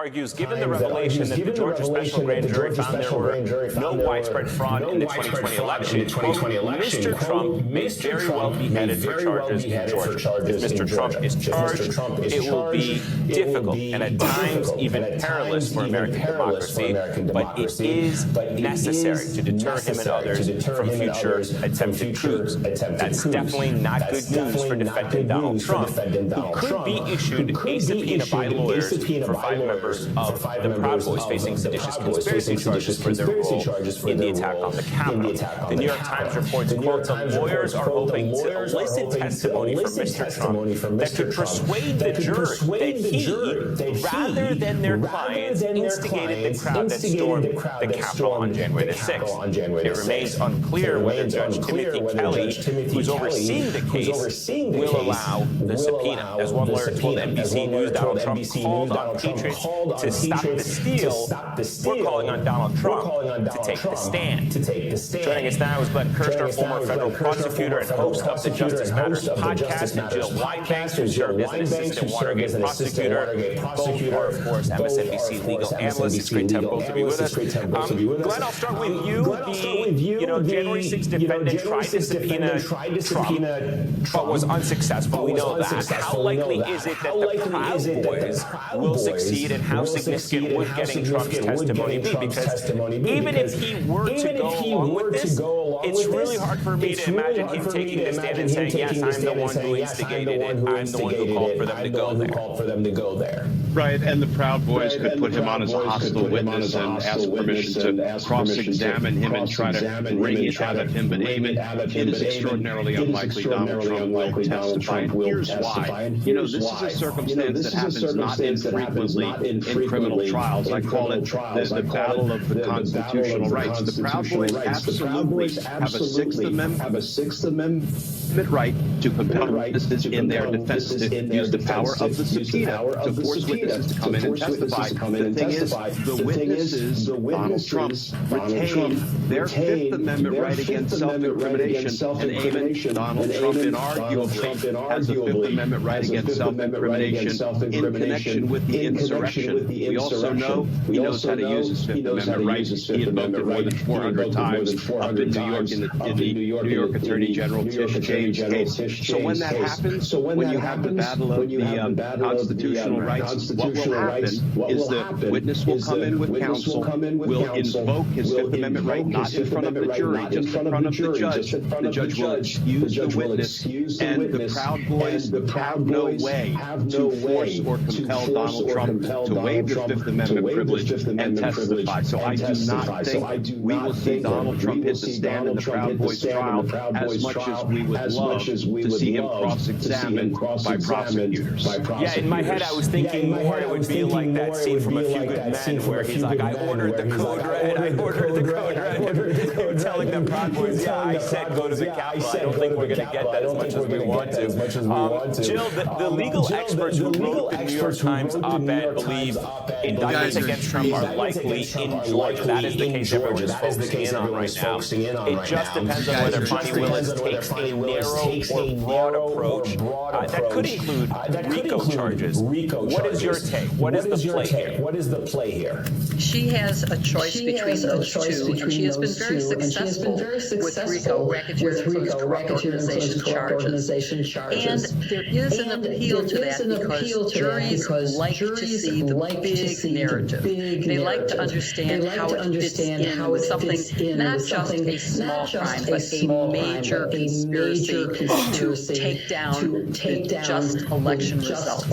argues, given the revelation that the Georgia Special Grand Jury found there were no widespread fraud in the 2020 election, quote, Mr. Trump may very well be headed for charges in Georgia. If Mr. Trump is charged, it will be difficult and at times even perilous for American democracy, but it is necessary to deter him and others from future attempted coups. That's definitely not good news for defendant Donald Trump, who could be issued a subpoena by lawyers for 5 members of the Proud Boys facing seditious conspiracy charges for their role in the attack on the Capitol. The New York Times reports, quote, the lawyers are hoping to elicit testimony from Mr. Trump that could persuade the jury that he, rather than their clients, instigated the crowd that stormed the Capitol on January the 6th. It remains unclear whether Judge Timothy Kelly, who's overseeing the case, will allow the subpoena. As one lawyer told NBC News, Donald Trump called on patriots to stop the steal. We're calling on Donald Trump to take the stand. Joining us now is Glenn Kirshner, former federal prosecutor and host of the Justice Matters podcast, and Jill Wine-Banks, who served as an assistant Watergate prosecutor. Both are, of course, MSNBC legal analysts. It's great to have both of you with us. Glenn, I'll start with you. The January 6th defendant tried to subpoena Trump, but was unsuccessful. We know that. How likely is it that the Proud Boys will succeed, and how significant would getting Trump's testimony be? Because even if he were to go along with this, it's really hard for me to imagine him taking the stand and saying, yes, I'm the one who instigated it. I'm the one who called for them to go there. Right, and the Proud Boys could put him on as a hostile witness and ask permission to cross-examine him and try to wring it out of him. But Eamon, it is extraordinarily unlikely Donald Trump will testify. And here's why. This is a circumstance that happens not infrequently in criminal trials. I call it the battle of the constitutional rights. The Proud Boys absolutely have a Sixth Amendment right to compel witnesses in their defense, to use the power of the subpoena to force witnesses to come in and testify. The thing is, the witnesses, Donald Trump, retain their Fifth Amendment right against self-incrimination, and Eamon, Donald Trump inarguably has a Fifth Amendment right against self-incrimination in connection with the insurrection. We also know he knows how to use his Fifth Amendment right. He invoked it more than 400 times up in New York in the New York Attorney General Tish James case. So when that happens, when you have the battle of the constitutional rights, what will happen is the witness will come in with counsel, will invoke his Fifth Amendment right, not in front of the jury, just in front of the judge. The judge will excuse the witness, and the Proud Boys have no way to force or compel Donald Trump to waive the Fifth Amendment privilege and testify. So I do not think we will see Donald Trump hit the stand in the Proud Boys trial as much as we would love to see him cross-examined by prosecutors. Yeah, in my head I was thinking more it would be like that scene from A Few Good Men where he's like, I ordered the code red, I ordered the code red. Telling the Proud Boys, yeah, I said go to the Capitol. I don't think we're going to get that as much as we want to. Jill, the legal experts who wrote the New York Times op-ed believe indictments against Trump are likely in Georgia. That is the case everyone's focusing in on right now. It just depends on whether Bonnie Willis takes a narrow or broad approach that could include RICO charges. What is your take? What is the play here? She has a choice between those two, and she has been very successful with RICO, racketeering and corrupt organization charges. And there is an appeal to that because juries like to see the big narrative. They like to understand how it fits in with something, not just a small crime, but a major conspiracy to take down just election results.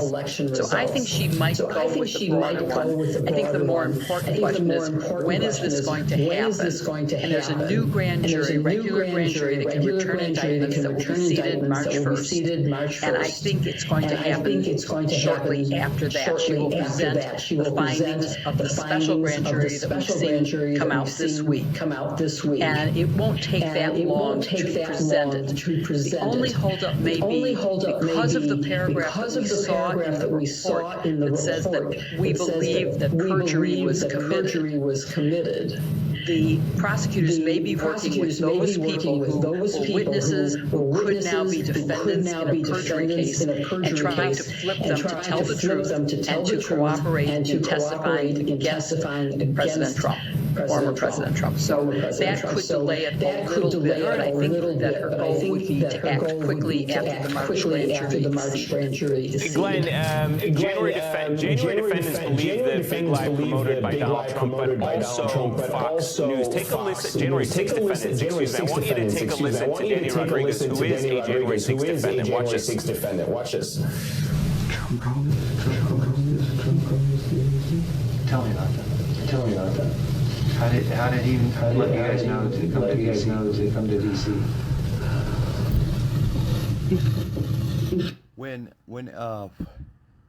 So I think she might go with the broader one. I think the more important question is, when is this going to happen? And there's a new grand jury, regular grand jury, that can return indictments that will be seated March 1st. And I think it's going to happen shortly after that. She will present the findings of the special grand jury that we've seen come out this week. And it won't take that long to present it. The only holdup may be because of the paragraph that we saw in the report that says that we believe that perjury was committed. the prosecutors may be working with those people who were witnesses, who could now be defendants in a perjury case, and trying to flip them to tell the truth and to cooperate in testifying against President Trump, former President Trump. So that could delay it a little bit, but I think that her goal would be to act quickly after the March grand jury. Glenn, January defendants believe the big lie promoted by Donald Trump, but also Fox News. Take a listen. January 6th defendants, excuse me. I want you to take a listen to Danny Rodriguez, who is a January 6th defendant. Watch this. Tell me about that. How did he let you guys know to come to DC?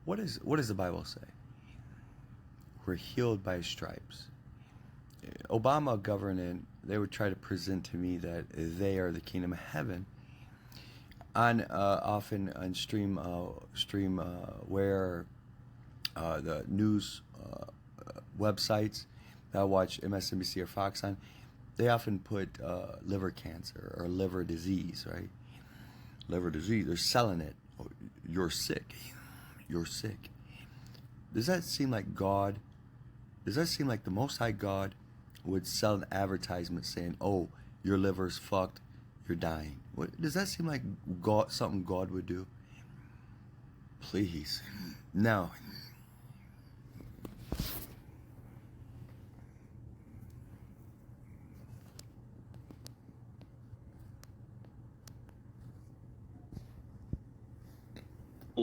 What does the Bible say? We're healed by stripes. Obama government, they would try to present to me that they are the kingdom of heaven. Often on stream where the news websites that I watch MSNBC or Fox on, they often put liver cancer or liver disease, right? Liver disease, they're selling it. Oh, you're sick. Does that seem like God? Does that seem like the Most High God would sell an advertisement saying, oh, your liver's fucked, you're dying? Does that seem like something God would do? Please. No.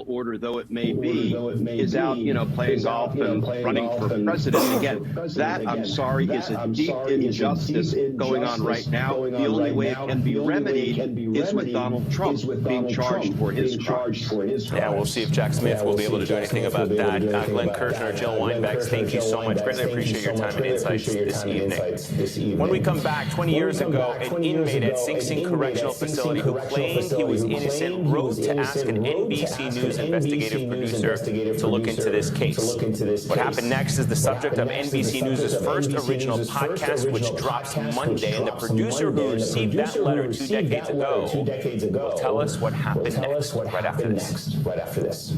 Order though it may be, is out, playing golf and running for president. Again, that, I'm sorry, is a deep injustice going on right now. The only way it can be remedied is with Donald Trump being charged for his crimes. Yeah, we'll see if Jack Smith will be able to do anything about that. Glenn Kirshner, Jill Weinbach, thank you so much. Greatly appreciate your time and insights this evening. When we come back, 20 years ago, an inmate at Sing Sing Correctional Facility who claimed he was innocent wrote to ask an NBC News investigative producer to look into this case. What happened next is the subject of NBC News' first original podcast, which drops Monday, and the producer who received that letter 2 decades ago will tell us what happened next, right after this.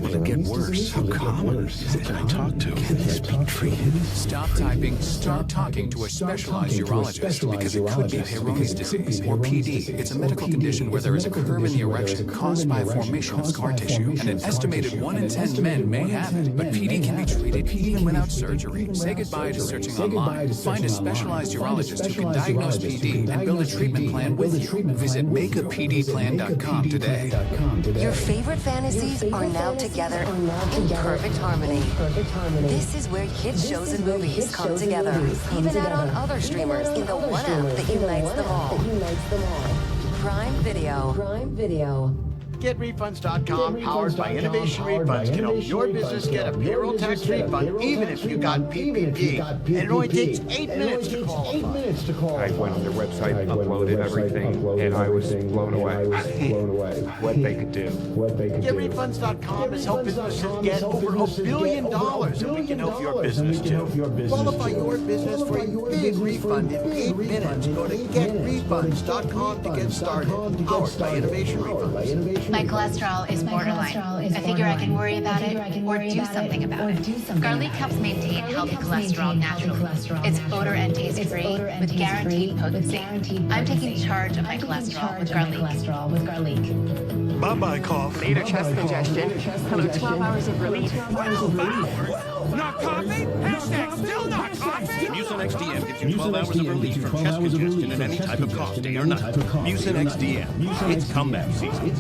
Will it get worse? How common is it? Can I talk to? Can this be treated? Stop typing. Start talking to a specialized urologist because it could be Peyronie's disease, or PD. It's a medical condition where there is a curve in the erection caused by a formation of scar tissue, and an estimated 1 in 10 men may have it. But PD can be treated even without surgery. Say goodbye to searching online. Find a specialized urologist who can diagnose PD and build a treatment plan with you. Visit makeapdplan.com today. Your favorite fantasies are now together in perfect harmony. This is where kids shows and movies come together. Even out on other streamers in the one app that unites them all. Prime Video. GetRefunds.com, powered by Innovation Refunds, can help your business get a payroll tax refund, even if you got PPP. And it only takes 8 minutes to qualify. I went on their website, uploaded everything, and I was blown away. What they could do. GetRefunds.com has helped businesses get over $1 billion, and we can help your business too. Qualify your business for a big refund in 8 minutes. Go to GetRefunds.com to get started. Powered by Innovation Refunds. My cholesterol is borderline. I figure I can worry about it or do something about it. Garlic helps maintain healthy cholesterol naturally. It's odor and taste free with guaranteed potency. I'm taking charge of my cholesterol with Garlic. Bye-bye cough. Later chest congestion. Hello, 12 hours of relief. 12 hours? Not coughing? Hashtag still not coughing? Mucinex DM gives you 12 hours of relief from chest congestion and any type of cough, day or night. Mucinex DM. It's comeback season.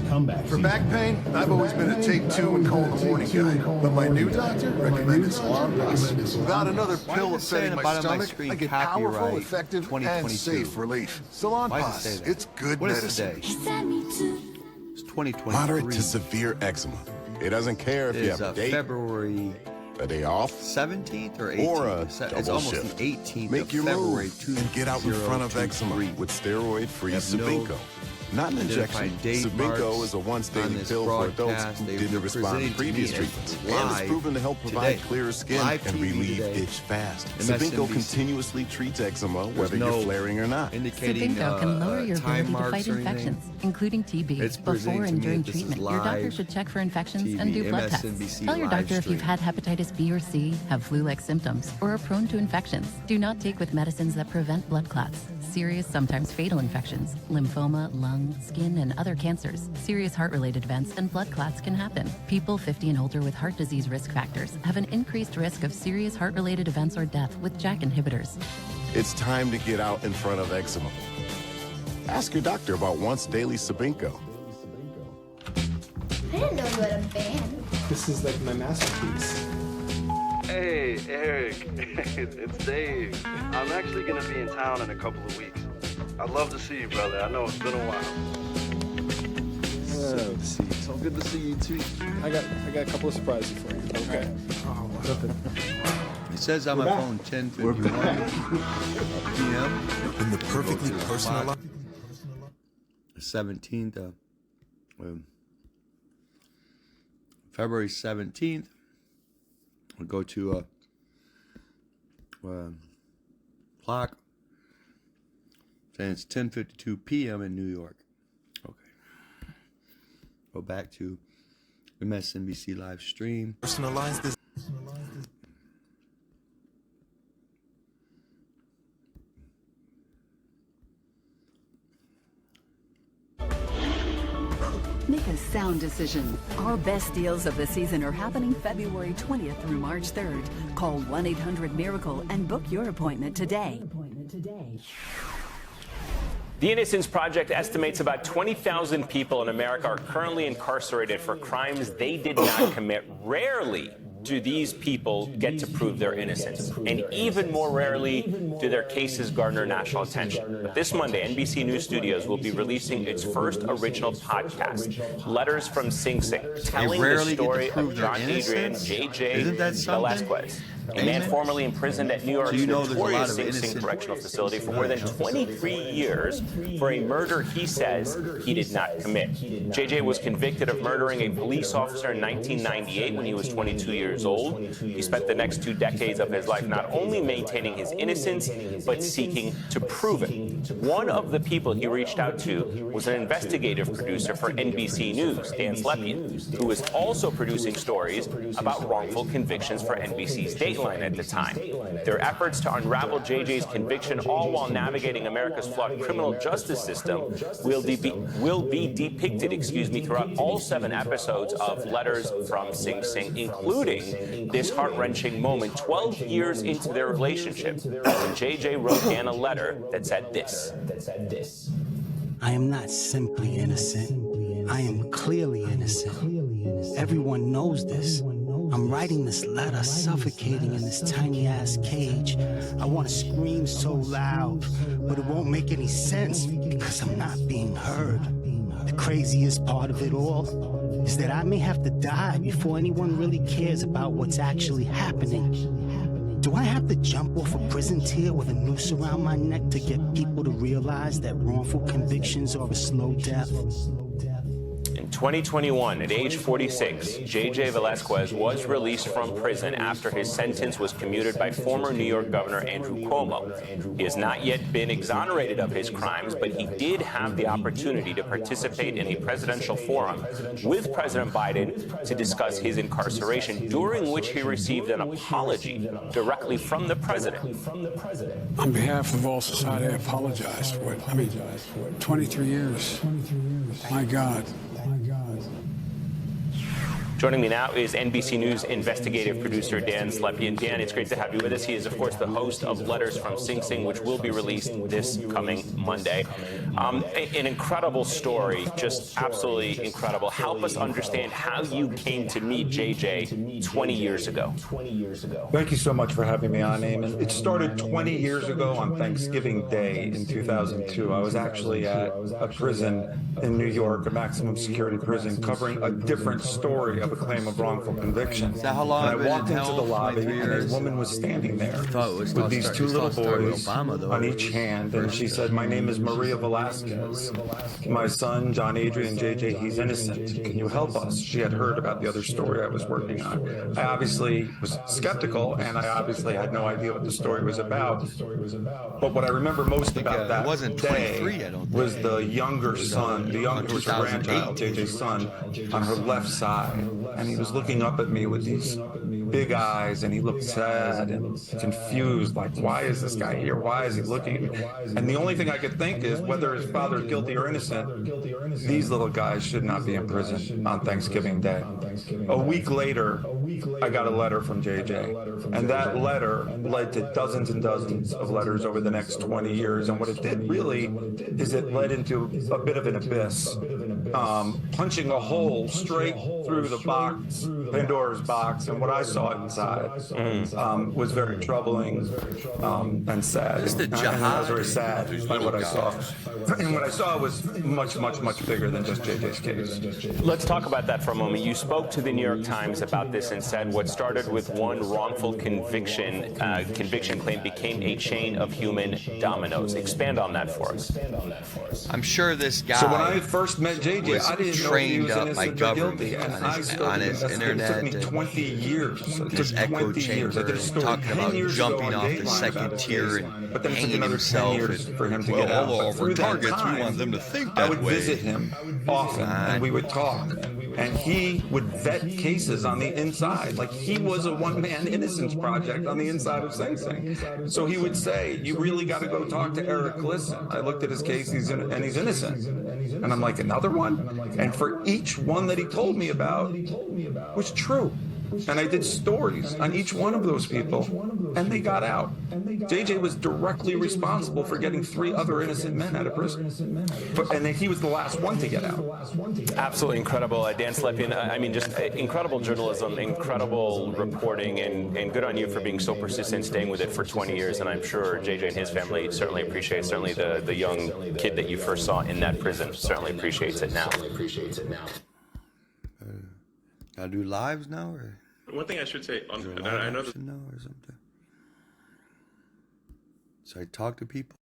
For back pain, I've always been a take 2 and call in the morning guy. But my new doctor recommended Salon Plus. Without another pill upsetting my stomach, I get powerful, effective, and safe relief. Salon Plus. It's good medicine. It's 2023. Moderate to severe eczema. It doesn't care if you have a date, February a day off, 17th or 18th, or a it's double almost shift. the 18th Make of your February move and get out in front of eczema with steroid-free Sabinco. Not an injection. Sabinco is a once-daily pill for adults who didn't respond to previous treatments. And it's proven to help provide clearer skin and relieve itch fast. Sabinco continuously treats eczema whether you're flaring or not. Sabinco can lower your ability to fight infections, including TB. Before and during treatment, your doctor should check for infections and do blood tests. Tell your doctor if you've had hepatitis B or C, have flu-like symptoms, or are prone to infections. Do not take with medicines that prevent blood clots, serious, sometimes fatal infections, lymphoma, lung, skin, and other cancers. Serious heart-related events and blood clots can happen. People 50 and older with heart disease risk factors have an increased risk of serious heart-related events or death with JAK inhibitors. It's time to get out in front of eczema. Ask your doctor about once-daily Sabinco. I didn't know you had a band. This is like my masterpiece. Hey, Eric. It's Dave. I'm actually going to be in town in a couple of weeks. I'd love to see you, brother. I know it's been a while. So good to see you too. I got a couple of surprises for you. Okay. Oh, wow. It says on my phone 10:51 p.m. In the perfectly personalized. The 17th, February 17th. We'll go to clock. And it's 10:52 p.m. in New York. Okay. Go back to MSNBC live stream. Personalize this. Make a sound decision. Our best deals of the season are happening February 20th through March 3rd. Call 1-800-MIRACLE and book your appointment today. The Innocence Project estimates about 20,000 people in America are currently incarcerated for crimes they did not commit. Rarely do these people get to prove their innocence, and even more rarely do their cases garner national attention. But this Monday, NBC News Studios will be releasing its first original podcast, Letters from Sing Sing, telling the story of John Adrian J.J. Velasquez, a man formerly imprisoned at New York's notorious Sing Sing Correctional Facility for more than 23 years for a murder he says he did not commit. JJ was convicted of murdering a police officer in 1998 when he was 22 years old. He spent the next 2 decades of his life not only maintaining his innocence, but seeking to prove it. One of the people he reached out to was an investigative producer for NBC News, Dan Slepian, who was also producing stories about wrongful convictions for NBC's Dateline at the time. Their efforts to unravel JJ's conviction, all while navigating America's flawed criminal justice system, will be depicted, throughout all 7 episodes of Letters from Sing Sing, including this heart-wrenching moment 12 years into their relationship when JJ wrote Dan a letter that said this. I am not simply innocent. I am clearly innocent. Everyone knows this. I'm writing this letter suffocating in this tiny-ass cage. I want to scream so loud, but it won't make any sense because I'm not being heard. The craziest part of it all is that I may have to die before anyone really cares about what's actually happening. Do I have to jump off a prison tier with a noose around my neck to get people to realize that wrongful convictions are a slow death? In 2021, at age 46, JJ Velasquez was released from prison after his sentence was commuted by former New York Governor Andrew Cuomo. He has not yet been exonerated of his crimes, but he did have the opportunity to participate in a presidential forum with President Biden to discuss his incarceration, during which he received an apology directly from the president. On behalf of all society, I apologize for it. 23 years. My God. Joining me now is NBC News investigative producer Dan Slepian. Dan, it's great to have you with us. He is, of course, the host of Letters from Sing Sing, which will be released this coming Monday. An incredible story, just absolutely incredible. Help us understand how you came to meet JJ 20 years ago. Thank you so much for having me on, Eamon. It started 20 years ago on Thanksgiving Day in 2002. I was actually at a prison in New York, a maximum security prison, covering a different story of a claim of wrongful conviction. Is that how long and I walked into the lobby, and a woman was standing there with these two little boys on each hand, and she said, "My name is Maria Velasquez. My son, John Adrian JJ, he's innocent. Can you help us?" She had heard about the other story I was working on. I obviously was skeptical, and I obviously had no idea what the story was about. But what I remember most about that day was the younger son, the younger grandchild, JJ's son, on her left side. And he was looking up at me with these big eyes, and he looked sad and confused, like, why is this guy here? Why is he looking at me? And the only thing I could think is, whether his father's guilty or innocent, these little guys should not be in prison on Thanksgiving Day. A week later, I got a letter from JJ, and that letter led to dozens and dozens of letters over the next 20 years. And what it did really is it led into a bit of an abyss, punching a hole straight through the box, Pandora's box, and what I saw inside was very troubling and sad. I was very sad by what I saw. And what I saw was much, much, much bigger than just JJ's case. Let's talk about that for a moment. You spoke to the New York Times about this and said what started with one wrongful conviction claim became a chain of human dominoes. Expand on that for us. I'm sure this guy. So when I first met JJ, I didn't know if he was innocent or guilty, and on his internet. It took me 20 years. This echo chamber, talking about jumping off the second tier and hanging himself. For him to get out. All over targets, we want them to think that way. I would visit him often, and we would talk. And he would vet cases on the inside. Like, he was a one-man innocence project on the inside of Sing Sing. So he would say, "You really got to go talk to Eric Glisson." I looked at his case, he's innocent. And I'm like, "Another one?" And for each one that he told me about was true. And I did stories on each one of those people, and they got out. JJ was directly responsible for getting 3 other innocent men out of prison. And he was the last one to get out. Absolutely incredible. Dan Slepian, I mean, just incredible journalism, incredible reporting, and good on you for being so persistent, staying with it for 20 years. And I'm sure JJ and his family certainly appreciate, certainly the young kid that you first saw in that prison certainly appreciates it now. Gotta do lives now, or? One thing I should say, I know that. Or something. So I talk to people.